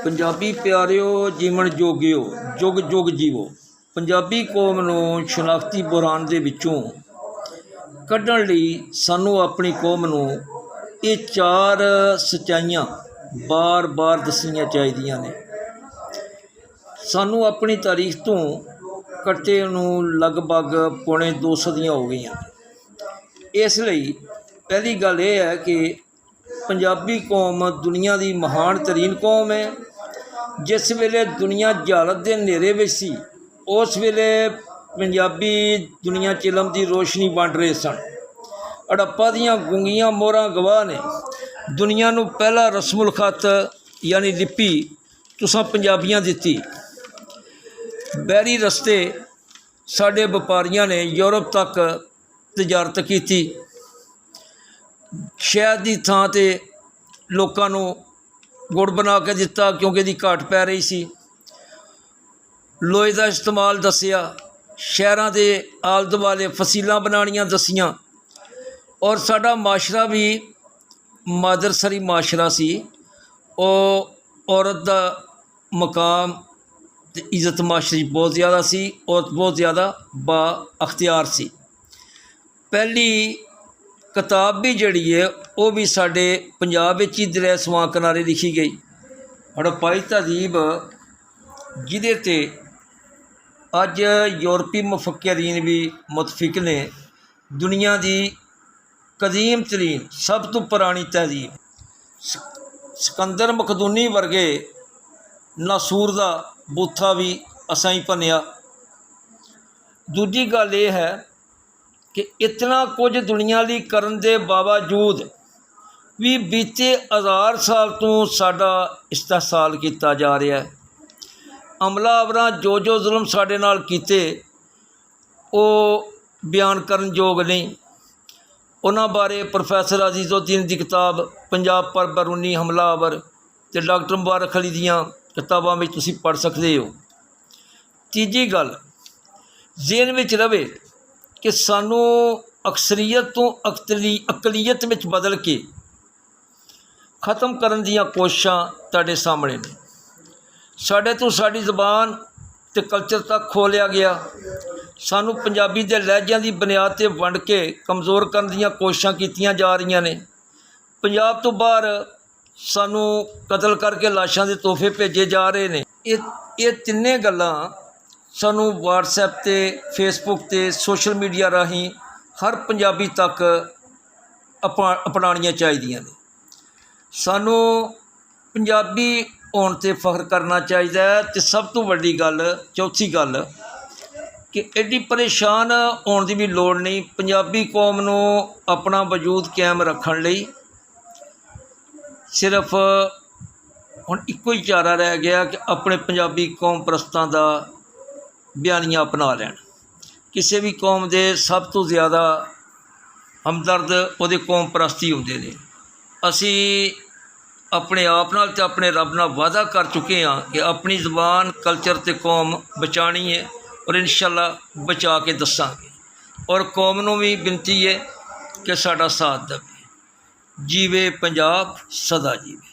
ਪੰਜਾਬੀ ਪਿਆਰਿਓ ਜੀਵਨ ਜੋਗਿਓ ਜੁਗ ਜੁਗ ਜੀਵੋ। ਪੰਜਾਬੀ ਕੌਮ ਨੂੰ ਸ਼ਨਾਖਤੀ ਬੁਰਾਨ ਦੇ ਵਿੱਚੋਂ ਕੱਢਣ ਲਈ ਸਾਨੂੰ ਆਪਣੀ ਕੌਮ ਨੂੰ ਇਹ ਚਾਰ ਸੱਚਾਈਆਂ ਬਾਰ-ਬਾਰ ਦੱਸਣੀਆਂ ਚਾਹੀਦੀਆਂ ਨੇ। ਸਾਨੂੰ ਆਪਣੀ ਤਾਰੀਖ ਤੋਂ ਕੱਟੇ ਨੂੰ ਲਗਭਗ ਪੌਣੇ 2 ਸਦੀਆਂ ਹੋ ਗਈਆਂ। ਇਸ ਲਈ ਪਹਿਲੀ ਗੱਲ ਇਹ ਹੈ ਕਿ ਪੰਜਾਬੀ ਕੌਮ ਦੁਨੀਆ ਦੀ ਮਹਾਨ ਤਰੀਨ ਕੌਮ ਹੈ। ਜਿਸ ਵੇਲੇ ਦੁਨੀਆ ਜਹਾਲਤ ਦੇ ਹਨੇਰੇ ਵਿੱਚ ਸੀ, ਉਸ ਵੇਲੇ ਪੰਜਾਬੀ ਦੁਨੀਆ 'ਚ ਇਲਮ ਦੀ ਰੋਸ਼ਨੀ ਵੰਡ ਰਹੇ ਸਨ। ਹੜੱਪਾ ਦੀਆਂ ਗੁੰਗੀਆਂ ਮੋਹਰਾਂ ਗਵਾਹ ਨੇ। ਦੁਨੀਆ ਨੂੰ ਪਹਿਲਾ ਰਸਮੁਲ ਖਤ ਯਾਨੀ ਲਿਪੀ ਤੁਸਾਂ ਪੰਜਾਬੀਆਂ ਦਿੱਤੀ। ਬਹਿਰੀ ਰਸਤੇ ਸਾਡੇ ਵਪਾਰੀਆਂ ਨੇ ਯੂਰਪ ਤੱਕ ਤਜਾਰਤ ਕੀਤੀ। ਸ਼ਹਿਦ ਦੀ ਥਾਂ 'ਤੇ ਲੋਕਾਂ ਨੂੰ ਗੁੜ ਬਣਾ ਕੇ ਦਿੱਤਾ ਕਿਉਂਕਿ ਇਹਦੀ ਘਾਟ ਪੈ ਰਹੀ ਸੀ। ਲੋਹੇ ਦਾ ਇਸਤੇਮਾਲ ਦੱਸਿਆ। ਸ਼ਹਿਰਾਂ ਦੇ ਆਲੇ ਦੁਆਲੇ ਫਸੀਲਾਂ ਬਣਾਉਣੀਆਂ ਦੱਸੀਆਂ। ਔਰ ਸਾਡਾ ਮਾਸ਼ਰਾ ਵੀ ਮਾਦਰਸਰੀ ਮਾਸ਼ਰਾ ਸੀ। ਉਹ ਔਰਤ ਦਾ ਮਕਾਮ ਅਤੇ ਇੱਜ਼ਤ ਮਾਸ਼ਰੇ 'ਚ ਬਹੁਤ ਜ਼ਿਆਦਾ ਸੀ। ਔਰਤ ਬਹੁਤ ਜ਼ਿਆਦਾ ਬਾ ਅਖਤਿਆਰ ਸੀ। ਪਹਿਲੀ ਕਿਤਾਬ ਵੀ ਜਿਹੜੀ ਹੈ ਉਹ ਵੀ ਸਾਡੇ ਪੰਜਾਬ ਵਿੱਚ ਹੀ ਦਰਿਆ ਸਵਾਂ ਕਿਨਾਰੇ ਲਿਖੀ ਗਈ। ਹੜੱਪਾਈ ਤਹਿਜ਼ੀਬ ਜਿਹਦੇ 'ਤੇ ਅੱਜ ਯੂਰਪੀ ਮੁਫੱਕਿਰੀਨ ਵੀ ਮੁਤਫਿਕ ਨੇ। ਦੁਨੀਆ ਦੀ ਕਦੀਮ ਤਰੀਨ ਸਭ ਤੋਂ ਪੁਰਾਣੀ ਤਹਿਜ਼ੀਬ ਸਿਕੰਦਰ ਮਕਦੂਨੀ ਵਰਗੇ ਨਾਸੂਰ ਦਾ ਬੂਥਾ ਵੀ ਅਸਾਂ ਹੀ ਭੰਨਿਆ। ਦੂਜੀ ਗੱਲ ਇਹ ਹੈ ਕਿ ਇਤਨਾ ਕੁਝ ਦੁਨੀਆ ਲਈ ਕਰਨ ਦੇ ਬਾਵਜੂਦ ਵੀ ਬੀਤੇ 1000 ਸਾਲ ਤੋਂ ਸਾਡਾ ਇਸਤਹਿਸਾਲ ਕੀਤਾ ਜਾ ਰਿਹਾ ਹੈ। ਹਮਲਾਵਰਾਂ ਜੋ ਜ਼ੁਲਮ ਸਾਡੇ ਨਾਲ ਕੀਤੇ ਉਹ ਬਿਆਨ ਕਰਨ ਯੋਗ ਨਹੀਂ। ਉਹਨਾਂ ਬਾਰੇ ਪ੍ਰੋਫੈਸਰ ਅਜ਼ੀਜ਼ੁਦੀਨ ਦੀ ਕਿਤਾਬ ਪੰਜਾਬ ਪਰ ਬਰੂਨੀ ਹਮਲਾਵਰ ਅਤੇ ਡਾਕਟਰ ਮੁਬਾਰਕ ਅਲੀ ਦੀਆਂ ਕਿਤਾਬਾਂ ਵਿੱਚ ਤੁਸੀਂ ਪੜ੍ਹ ਸਕਦੇ ਹੋ। ਤੀਜੀ ਗੱਲ ਜ਼ਿਹਨ ਵਿੱਚ ਰਵੇ ਕਿ ਸਾਨੂੰ ਅਕਸਰੀਅਤ ਤੋਂ ਅਕਲੀਅਤ ਵਿੱਚ ਬਦਲ ਕੇ ਖ਼ਤਮ ਕਰਨ ਦੀਆਂ ਕੋਸ਼ਿਸ਼ਾਂ ਤੁਹਾਡੇ ਸਾਹਮਣੇ ਨੇ। ਸਾਡੇ ਤੋਂ ਸਾਡੀ ਜ਼ਬਾਨ ਅਤੇ ਕਲਚਰ ਤੱਕ ਖੋਹ ਲਿਆ ਗਿਆ। ਸਾਨੂੰ ਪੰਜਾਬੀ ਦੇ ਲਹਿਜਿਆਂ ਦੀ ਬੁਨਿਆਦ 'ਤੇ ਵੰਡ ਕੇ ਕਮਜ਼ੋਰ ਕਰਨ ਦੀਆਂ ਕੋਸ਼ਿਸ਼ਾਂ ਕੀਤੀਆਂ ਜਾ ਰਹੀਆਂ ਨੇ। ਪੰਜਾਬ ਤੋਂ ਬਾਹਰ ਸਾਨੂੰ ਕਤਲ ਕਰਕੇ ਲਾਸ਼ਾਂ ਦੇ ਤੋਹਫੇ ਭੇਜੇ ਜਾ ਰਹੇ ਨੇ। ਇਹ ਤਿੰਨੇ ਗੱਲਾਂ ਸਾਨੂੰ ਵਟਸਐਪ 'ਤੇ ਫੇਸਬੁੱਕ 'ਤੇ ਸੋਸ਼ਲ ਮੀਡੀਆ ਰਾਹੀਂ ਹਰ ਪੰਜਾਬੀ ਤੱਕ ਅਪਣਾਉਣੀਆਂ ਚਾਹੀਦੀਆਂ ਨੇ। ਸਾਨੂੰ ਪੰਜਾਬੀ ਹੋਣ 'ਤੇ ਫਖਰ ਕਰਨਾ ਚਾਹੀਦਾ ਹੈ। ਅਤੇ ਸਭ ਤੋਂ ਵੱਡੀ ਗੱਲ ਚੌਥੀ ਗੱਲ ਕਿ ਐਡੀ ਪਰੇਸ਼ਾਨ ਹੋਣ ਦੀ ਵੀ ਲੋੜ ਨਹੀਂ। ਪੰਜਾਬੀ ਕੌਮ ਨੂੰ ਆਪਣਾ ਵਜੂਦ ਕਾਇਮ ਰੱਖਣ ਲਈ ਸਿਰਫ ਹੁਣ ਇੱਕੋ ਹੀ ਚਾਰਾ ਰਹਿ ਗਿਆ ਕਿ ਆਪਣੇ ਪੰਜਾਬੀ ਕੌਮ ਪ੍ਰਸਤਾਂ ਦਾ ਬਿਆਨੀਆਂ ਅਪਣਾ ਲੈਣ। ਕਿਸੇ ਵੀ ਕੌਮ ਦੇ ਸਭ ਤੋਂ ਜ਼ਿਆਦਾ ਹਮਦਰਦ ਉਹਦੇ ਕੌਮ ਪ੍ਰਸਤੀ ਹੁੰਦੇ ਨੇ। ਅਸੀਂ ਆਪਣੇ ਆਪ ਨਾਲ ਅਤੇ ਆਪਣੇ ਰੱਬ ਨਾਲ ਵਾਅਦਾ ਕਰ ਚੁੱਕੇ ਹਾਂ ਕਿ ਆਪਣੀ ਜ਼ਬਾਨ ਕਲਚਰ ਅਤੇ ਕੌਮ ਬਚਾਉਣੀ ਹੈ ਔਰ ਇਨਸ਼ਾਅੱਲਾ ਬਚਾ ਕੇ ਦੱਸਾਂਗੇ। ਔਰ ਕੌਮ ਨੂੰ ਵੀ ਬੇਨਤੀ ਹੈ ਕਿ ਸਾਡਾ ਸਾਥ ਦੇਵੇ। ਜੀਵੇ ਪੰਜਾਬ ਸਦਾ ਜੀਵੇ।